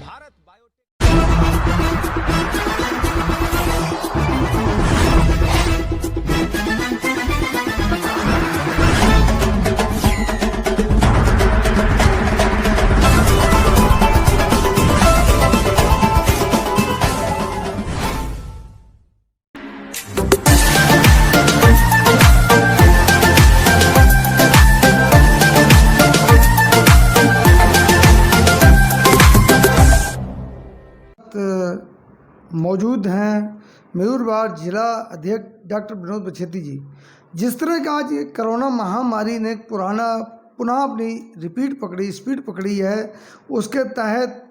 Bharat biotech मौजूद हैं मयूरबाग जिला अध्यक्ष डॉक्टर विनोद बछेती जी। जिस तरह का आज ये कोरोना महामारी ने पुनः अपनी स्पीड पकड़ी है, उसके तहत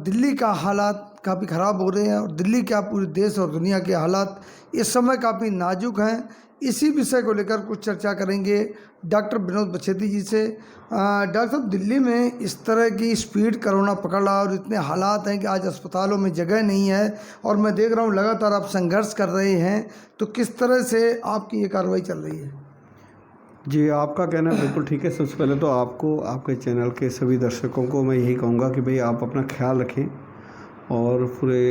दिल्ली का हालात काफ़ी ख़राब हो रहे हैं और दिल्ली क्या पूरे देश और दुनिया के हालात इस समय काफ़ी नाजुक हैं। इसी विषय को लेकर कुछ चर्चा करेंगे डॉक्टर विनोद बछेती जी से। डॉक्टर साहब, दिल्ली में इस तरह की स्पीड कोरोना पकड़ रहा है और इतने हालात हैं कि आज अस्पतालों में जगह नहीं है और मैं देख रहा हूँ लगातार आप संघर्ष कर रहे हैं, तो किस तरह से आपकी ये कार्रवाई चल रही है? जी, आपका कहना बिल्कुल ठीक है। सबसे पहले तो आपको, आपके चैनल के सभी दर्शकों को मैं यही कहूँगा कि भाई आप अपना ख्याल रखें और पूरे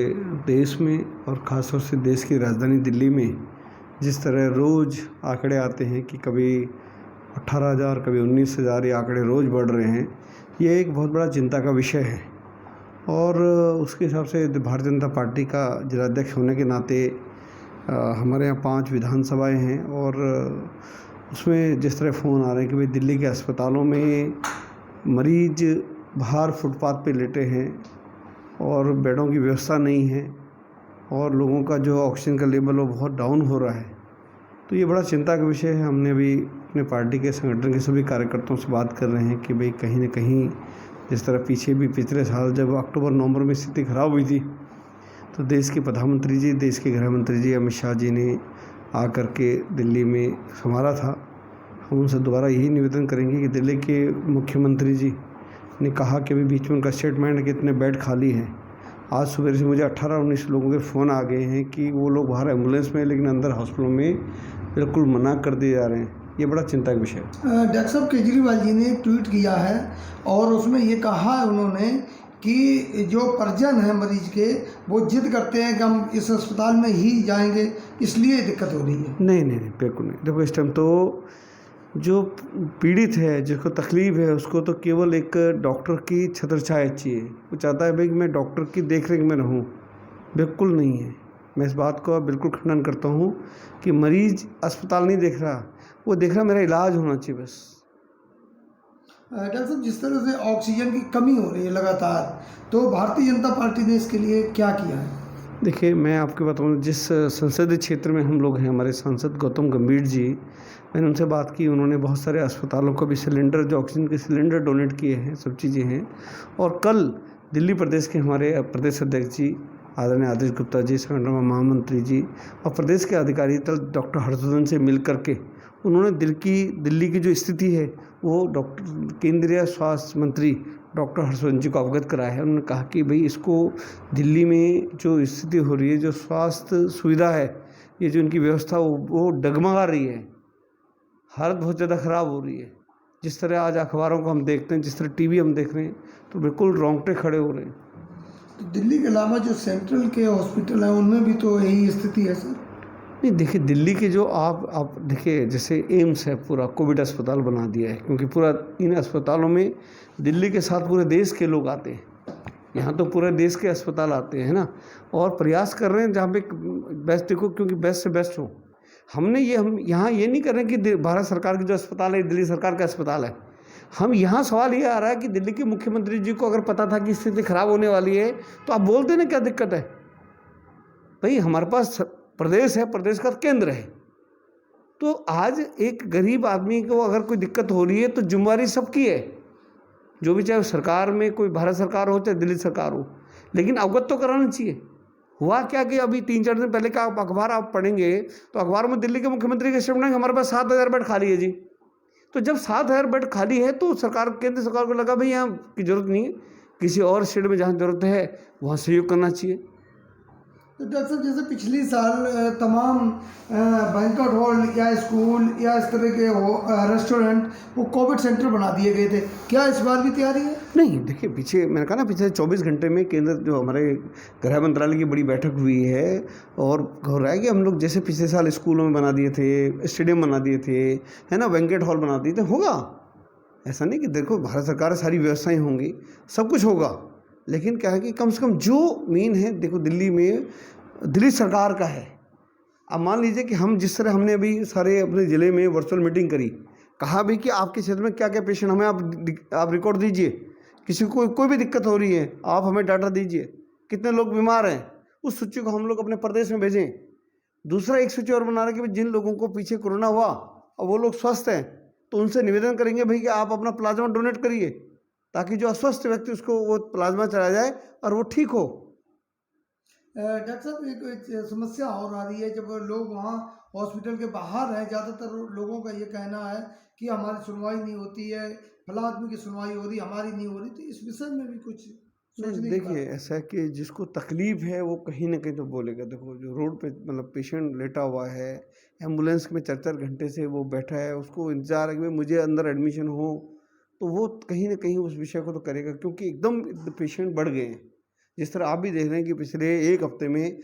देश में और ख़ासतौर से देश की राजधानी दिल्ली में जिस तरह रोज़ आंकड़े आते हैं कि कभी 18,000 कभी 19,000 ये आंकड़े रोज़ बढ़ रहे हैं, ये एक बहुत बड़ा चिंता का विषय है। और उसके हिसाब से भारतीय जनता पार्टी का जिलाध्यक्ष होने के नाते हमारे यहाँ 5 विधानसभाएं हैं और उसमें जिस तरह फ़ोन आ रहे हैं कि भाई दिल्ली के अस्पतालों में मरीज बाहर फुटपाथ पे लेटे हैं और बेडों की व्यवस्था नहीं है और लोगों का जो ऑक्सीजन का लेवल वो बहुत डाउन हो रहा है, तो ये बड़ा चिंता का विषय है। हमने अभी अपने पार्टी के संगठन के सभी कार्यकर्ताओं से बात कर रहे हैं कि भाई कहीं न कहीं जिस तरह पीछे भी पिछले साल जब अक्टूबर-नवंबर में स्थिति ख़राब हुई थी, तो देश के प्रधानमंत्री जी, देश के गृह मंत्री जी अमित शाह जी ने आकर के दिल्ली में संभाला था। हम उनसे दोबारा यही निवेदन करेंगे कि दिल्ली के मुख्यमंत्री जी ने कहा कि अभी बीच में उनका स्टेटमेंट कि इतने बेड खाली हैं। आज सुबह से मुझे 18-19 लोगों के फ़ोन आ गए हैं कि वो लोग बाहर एम्बुलेंस में, लेकिन अंदर हॉस्पिटलों में बिल्कुल मना कर दिए जा रहे हैं। ये बड़ा चिंता का विषय है। डॉक्टर साहब, केजरीवाल जी ने एक ट्वीट किया है और उसमें ये कहा है उन्होंने कि जो परिजन हैं मरीज के, वो जिद करते हैं कि हम इस अस्पताल में ही जाएंगे, इसलिए दिक्कत हो रही है। नहीं, बिल्कुल नहीं। देखो, इस टाइम तो जो पीड़ित है, जिसको तकलीफ़ है, उसको तो केवल एक डॉक्टर की छत्रछाया चाहिए। वो चाहता है भाई कि मैं डॉक्टर की देख-रेख में रहूँ, बिल्कुल नहीं है। मैं इस बात का बिल्कुल खंडन करता हूँ कि मरीज़ अस्पताल नहीं देख रहा, वो देख रहा मेरा इलाज होना चाहिए बस। डॉक्टर साहब, जिस तरह से ऑक्सीजन की कमी हो रही है लगातार, तो भारतीय जनता पार्टी ने इसके लिए क्या किया है? देखिए, मैं आपको बताऊँ, जिस संसदीय क्षेत्र में हम लोग हैं, हमारे सांसद गौतम गंभीर जी, मैंने उनसे बात की। उन्होंने बहुत सारे अस्पतालों को भी सिलेंडर, जो ऑक्सीजन के सिलेंडर डोनेट किए हैं, सब चीज़ें हैं। और कल दिल्ली प्रदेश के हमारे प्रदेश अध्यक्ष जी आदरणीय आदेश गुप्ता जी, संगठन महामंत्री जी और प्रदेश के अधिकारी डॉक्टर हर्षवर्धन से मिल करके उन्होंने दिल्ली की जो स्थिति है वो केंद्रीय स्वास्थ्य मंत्री डॉक्टर हर्षवर्धन जी को अवगत कराया है। उन्होंने कहा कि भाई इसको दिल्ली में जो स्थिति हो रही है, जो स्वास्थ्य सुविधा है, ये जो इनकी व्यवस्था वो डगमगा रही है, हालत बहुत ज़्यादा ख़राब हो रही है। जिस तरह आज अखबारों को हम देखते हैं, जिस तरह टीवी हम देख रहे हैं, तो बिल्कुल रोंगटे खड़े हो रहे हैं। तो दिल्ली के अलावा जो सेंट्रल के हॉस्पिटल हैं उनमें भी तो यही स्थिति है सर? नहीं, देखिए, दिल्ली के जो आप देखिए, जैसे एम्स है, पूरा कोविड अस्पताल बना दिया है, क्योंकि पूरा इन अस्पतालों में दिल्ली के साथ पूरे देश के लोग आते हैं। यहाँ तो पूरे देश के अस्पताल आते हैं ना, और प्रयास कर रहे हैं जहाँ पे बेस्ट देखो, क्योंकि बेस्ट से बेस्ट हो। हम यहाँ ये नहीं कर रहे कि भारत सरकार की जो अस्पताल है दिल्ली सरकार का अस्पताल है। हम यहाँ सवाल ये आ रहा है कि दिल्ली के मुख्यमंत्री जी को अगर पता था कि स्थिति खराब होने वाली है, तो आप बोल देना क्या दिक्कत है? भाई हमारे पास प्रदेश है, प्रदेश का केंद्र है, तो आज एक गरीब आदमी को अगर कोई दिक्कत हो रही है तो जिम्मेवारी सबकी है, जो भी, चाहे सरकार में कोई भारत सरकार हो चाहे दिल्ली सरकार हो, लेकिन अवगत तो कराना चाहिए। हुआ क्या कि अभी 3-4 दिन पहले का अखबार आप पढ़ेंगे तो अखबार में दिल्ली के मुख्यमंत्री के स्टेटमेंट, हमारे पास 7,000 बेड खाली है जी। तो जब 7,000 बेड खाली है तो केंद्र सरकार को लगा भाई यहाँ की जरूरत नहीं है, किसी और स्टेट में जहाँ जरूरत है वहाँ सहयोग करना चाहिए। तो डॉक्टर साहब, जैसे पिछली साल तमाम बैंक्वेट हॉल या स्कूल या इस तरह के रेस्टोरेंट वो कोविड सेंटर बना दिए गए थे, क्या इस बार भी तैयारी है? नहीं, देखिए पीछे मैंने कहा ना पिछले 24 घंटे में केंद्र जो हमारे गृह मंत्रालय की बड़ी बैठक हुई है और हो रहा है कि हम लोग जैसे पिछले साल स्कूलों में बना दिए थे, स्टेडियम बना दिए थे, है ना, बैंक्वेट हॉल बना दिए थे, होगा। ऐसा नहीं कि देखो भारत सरकार सारी व्यवस्थाएं होंगी, सब कुछ होगा, लेकिन क्या है कि कम से कम जो मेन है, देखो दिल्ली में दिल्ली सरकार का है। अब मान लीजिए कि हम जिस तरह हमने अभी सारे अपने ज़िले में वर्चुअल मीटिंग करी, कहा भी कि आपके क्षेत्र में क्या क्या पेशेंट हमें आप रिकॉर्ड दीजिए, किसी को कोई भी दिक्कत हो रही है आप हमें डाटा दीजिए, कितने लोग बीमार हैं, उस सूची को हम लोग अपने प्रदेश में भेजें। दूसरा एक सूची और बना रहे कि भाई जिन लोगों को पीछे कोरोना हुआ और वो लोग स्वस्थ हैं तो उनसे निवेदन करेंगे भाई कि आप अपना प्लाज्मा डोनेट करिए, ताकि जो अस्वस्थ व्यक्ति उसको वो प्लाज्मा चला जाए और वो ठीक हो। डॉक्टर साहब एक समस्या और आ रही है, जब लोग वहाँ हॉस्पिटल के बाहर हैं, ज़्यादातर लोगों का ये कहना है कि हमारी सुनवाई नहीं होती है, फला आदमी की सुनवाई हो रही, हमारी नहीं हो रही, तो इस विषय में भी कुछ नहीं सोचने की बात देखिए, है। ऐसा है कि जिसको तकलीफ है वो कहीं ना कहीं तो बोलेगा। देखो जो रोड पे मतलब पेशेंट लेटा हुआ है, एम्बुलेंस में 4-4 घंटे से वो बैठा है, उसको इंतजार है कि भाई मुझे अंदर एडमिशन हो, तो वो कहीं ना कहीं उस विषय को तो करेगा, क्योंकि एकदम पेशेंट बढ़ गए हैं। जिस तरह आप भी देख रहे हैं कि पिछले एक हफ्ते में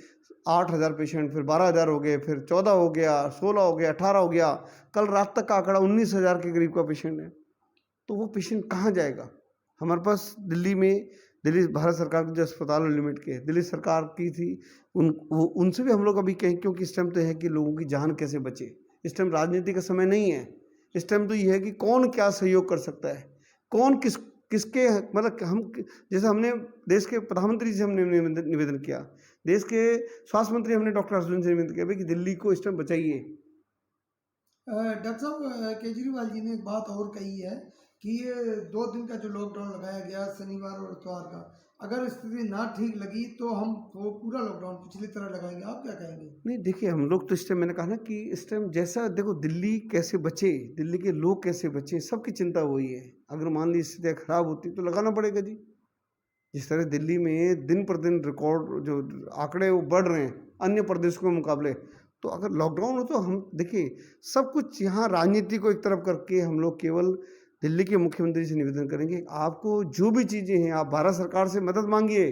8,000 पेशेंट, फिर 12,000 हो गए, फिर 14 हो गया, 16 हो गया, 18 हो गया, कल रात तक का आंकड़ा 19,000 के करीब का पेशेंट है। तो वो पेशेंट कहाँ जाएगा? हमारे पास दिल्ली में, दिल्ली भारत सरकार के जो अस्पताल लिमिट के दिल्ली सरकार की थी, उनसे भी हम लोग अभी कहें, क्योंकि इस टाइम तो है कि लोगों की जान कैसे बचे। इस टाइम राजनीति का समय नहीं है। इस टाइम तो ये है कि कौन क्या सहयोग कर सकता है, कौन किसके मतलब हम जैसे हमने देश के प्रधानमंत्री से हमने निवेदन किया, देश के स्वास्थ्य मंत्री हमने डॉक्टर हर्षवर्धन से निवेदन किया भाई कि दिल्ली को इस टाइम बचाइए। डॉक्टर साहब केजरीवाल जी ने एक बात और कही है कि ये 2 दिन का जो लॉकडाउन लगाया गया शनिवार और इतवार का, अगर स्थिति ना ठीक लगी तो हम वो पूरा लॉकडाउन पिछली तरह लगाएंगे। आप क्या कहेंगे? नहीं देखिए, हम लोग तो इस टाइम मैंने कहा ना कि इस टाइम जैसा देखो दिल्ली कैसे बचे, दिल्ली के लोग कैसे बचे, सबकी चिंता वही है। अगर मान ली स्थितियाँ खराब होती तो लगाना पड़ेगा जी। जिस तरह दिल्ली में दिन पर दिन रिकॉर्ड जो आंकड़े वो बढ़ रहे हैं अन्य प्रदेशों के मुकाबले, तो अगर लॉकडाउन हो तो हम देखिए सब कुछ यहाँ राजनीति को एक तरफ करके हम लोग केवल दिल्ली के मुख्यमंत्री से निवेदन करेंगे, आपको जो भी चीज़ें हैं आप भारत सरकार से मदद मांगिए।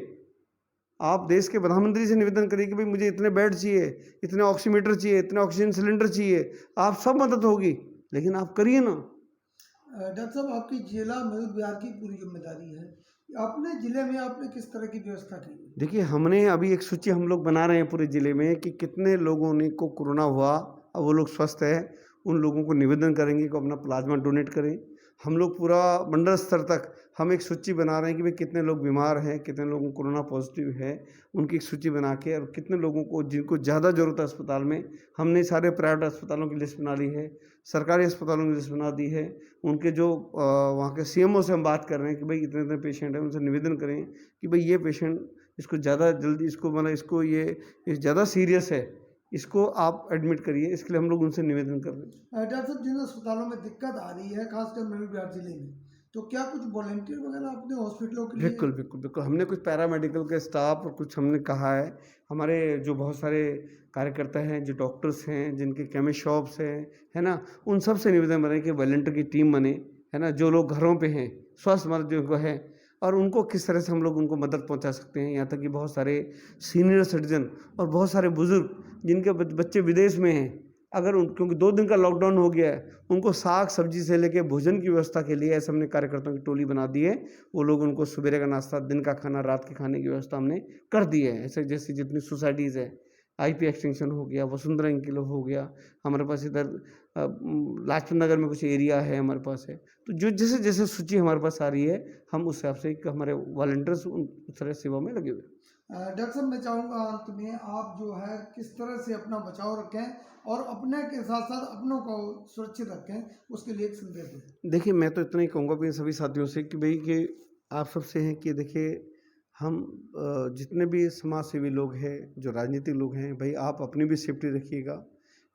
आप देश के प्रधानमंत्री से निवेदन करिए कि भाई मुझे इतने बेड चाहिए, इतने ऑक्सीमीटर चाहिए, इतने ऑक्सीजन सिलेंडर चाहिए, आप सब मदद होगी, लेकिन आप करिए ना। डॉक्टर साहब आपकी जिला मयूर विहार की पूरी जिम्मेदारी है, अपने जिले में आपने किस तरह की व्यवस्था की है? देखिए हमने अभी एक सूची हम लोग बना रहे हैं पूरे ज़िले में कि कितने लोगों ने को कोरोना हुआ और वो लोग स्वस्थ है, उन लोगों को निवेदन करेंगे कि अपना प्लाज्मा डोनेट करें। हम लोग पूरा मंडल स्तर तक हम एक सूची बना रहे हैं कि भाई कितने लोग बीमार हैं, कितने लोगों को कोरोना पॉजिटिव है, उनकी एक सूची बना के, और कितने लोगों को जिनको ज़्यादा ज़रूरत है अस्पताल में, हमने सारे प्राइवेट अस्पतालों की लिस्ट बना ली है, सरकारी अस्पतालों की लिस्ट बना दी है। उनके जो वहाँ के सीएमओ से हम बात कर रहे हैं कि भाई इतने इतने पेशेंट हैं, उनसे निवेदन करें कि भाई ये पेशेंट इसको ज़्यादा जल्दी इसको मतलब इसको ये ज़्यादा सीरियस है, इसको आप एडमिट करिए, इसके लिए हम लोग उनसे निवेदन कर रहे हैं। डॉक्टर साहब जिन अस्पतालों में दिक्कत आ रही है खासकर मयूर विहार जिले में, तो क्या कुछ वॉलंटियर वगैरह अपने हॉस्पिटलों के लिए? बिल्कुल, बिल्कुल, बिल्कुल। हमने कुछ पैरामेडिकल के स्टाफ और कुछ हमने कहा है, हमारे जो बहुत सारे कार्यकर्ता हैं, जो डॉक्टर्स हैं, जिनके केमिस्ट शॉप्स हैं, है ना? उन सब से निवेदन बने कि वॉलंटियर की टीम बने, है ना? जो लोग घरों पे हैं, स्वस्थ मर्द जो है, और उनको किस तरह से हम लोग उनको मदद पहुंचा सकते हैं। यहाँ तक कि बहुत सारे सीनियर सिटीजन और बहुत सारे बुज़ुर्ग जिनके बच्चे विदेश में हैं, अगर उन क्योंकि 2 दिन का लॉकडाउन हो गया है, उनको साग सब्जी से लेके भोजन की व्यवस्था के लिए ऐसे हमने कार्यकर्ताओं की टोली बना दी है। वो लोग उनको सवेरे का नाश्ता, दिन का खाना, रात के खाने की व्यवस्था हमने कर दी है। ऐसे जैसे जितनी सोसाइटीज़ है, आईपी एक्सटेंशन हो गया, वसुंधरा इनक्लेव हो गया, हमारे पास इधर लाजपत नगर में कुछ एरिया है हमारे पास है। तो जो जैसे जैसे सूची हमारे पास आ रही है, हम उस हिसाब से एक हमारे वॉलंटियर्स उस तरह सेवा में लगे हुए हैं। डॉक्टर साहब मैं चाहूँगा अंत में आप जो है किस तरह से अपना बचाव रखें और अपने के साथ साथ अपनों को सुरक्षित रखें, उसके लिए एक संदेश दें। देखिए मैं तो इतना ही कहूँगा अपने सभी साथियों से कि भाई कि आप सबसे हैं कि देखिए हम जितने भी समाज सेवी लोग हैं, जो राजनीतिक लोग हैं, भाई आप अपनी भी सेफ्टी रखिएगा,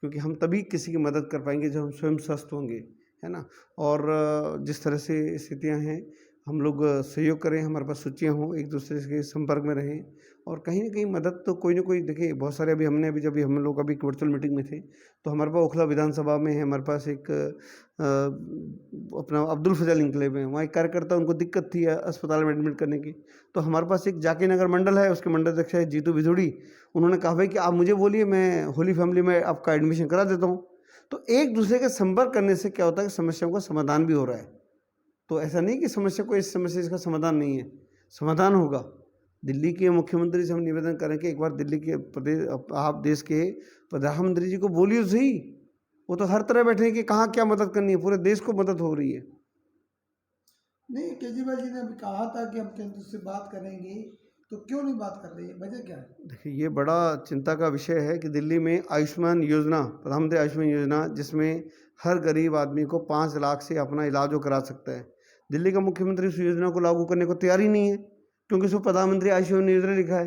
क्योंकि हम तभी किसी की मदद कर पाएंगे जब हम स्वयं स्वस्थ होंगे, है ना? और जिस तरह से स्थितियां हैं, हम लोग सहयोग करें, हमारे पास सूचियाँ हों, एक दूसरे के संपर्क में रहें और कहीं न कहीं मदद तो कोई न कोई देखिए बहुत सारे अभी हमने अभी जब हम लोग अभी वर्चुअल मीटिंग में थे, तो हमारे पास ओखला विधानसभा में है हमारे पास एक अपना अब्दुल फजल एन्क्लेव है, वहाँ एक कार्यकर्ता उनको दिक्कत थी अस्पताल में एडमिट करने की, तो हमारे पास एक जाकी नगर मंडल है, उसके मंडल अध्यक्ष है जीतू भिदुड़ी, उन्होंने कहा भाई कि आप मुझे बोलिए मैं होली फैमिली में आपका एडमिशन करा देता हूँ। तो एक दूसरे के संपर्क करने से क्या होता है कि समस्याओं का समाधान भी हो रहा है। तो ऐसा नहीं कि समस्या को इस समस्या इसका समाधान नहीं है, समाधान होगा। दिल्ली के मुख्यमंत्री से हम निवेदन करें कि एक बार दिल्ली के प्रदेश आप देश के प्रधानमंत्री जी को बोलिए तो सही, वो तो हर तरह बैठे हैं कि कहाँ क्या मदद करनी है, पूरे देश को मदद हो रही है। नहीं, केजरीवाल जी ने अभी कहा था कि हम केंद्र से बात करेंगे, तो क्यों नहीं बात कर रही है, वजह क्या है? देखिए ये बड़ा चिंता का विषय है कि दिल्ली में आयुष्मान योजना, प्रधानमंत्री आयुष्मान योजना, जिसमें हर गरीब आदमी को 5 लाख से अपना इलाज वो करा सकता है। दिल्ली का मुख्यमंत्री उस योजना को लागू करने को तैयार ही नहीं है, क्योंकि उसमें प्रधानमंत्री आयुष्मान योजना लिखा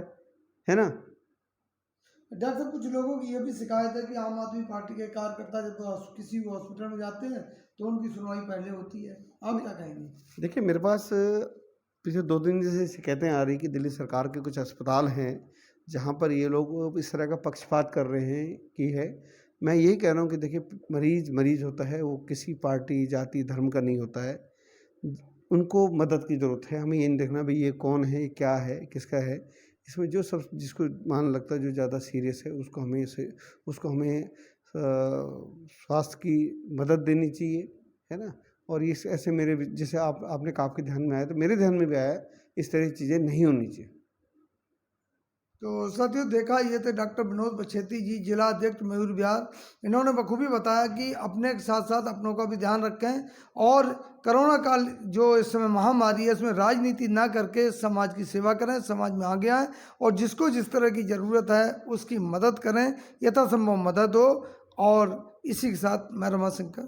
है ना? डॉक्टर साहब, कुछ लोगों की ये भी शिकायत है कि आम आदमी पार्टी के कार्यकर्ता जब किसी भी हॉस्पिटल में जाते हैं तो उनकी सुनवाई पहले होती है, आप क्या कहेंगे? देखिए मेरे पास पिछले 2 दिन से शिकायतें आ रही कि दिल्ली सरकार के कुछ अस्पताल हैं जहाँ पर ये लोग इस तरह का पक्षपात कर रहे हैं कि है। मैं यही कह रहा हूँ कि देखिए मरीज होता है, वो किसी पार्टी जाति धर्म का नहीं होता है, उनको मदद की ज़रूरत है। हमें ये नहीं देखना भाई ये कौन है, क्या है, किसका है। इसमें जो सब जिसको मान लगता है जो ज़्यादा सीरियस है उसको हमें स्वास्थ्य की मदद देनी चाहिए, है ना? और इस ऐसे जैसे आपने कहा आपके ध्यान में आया, तो मेरे ध्यान में भी आया, इस तरह की चीज़ें नहीं होनी चाहिए। तो साथियों, देखा ये थे डॉक्टर विनोद बछेती जी, जिला अध्यक्ष मयूर विहार। इन्होंने बखूबी बताया कि अपने के साथ साथ अपनों का भी ध्यान रखें और कोरोना काल जो इस समय महामारी है इसमें राजनीति ना करके समाज की सेवा करें, समाज में आगे आएँ और जिसको जिस तरह की ज़रूरत है उसकी मदद करें, यथासंभव मदद हो। और इसी के साथ मैं रमाशंकर।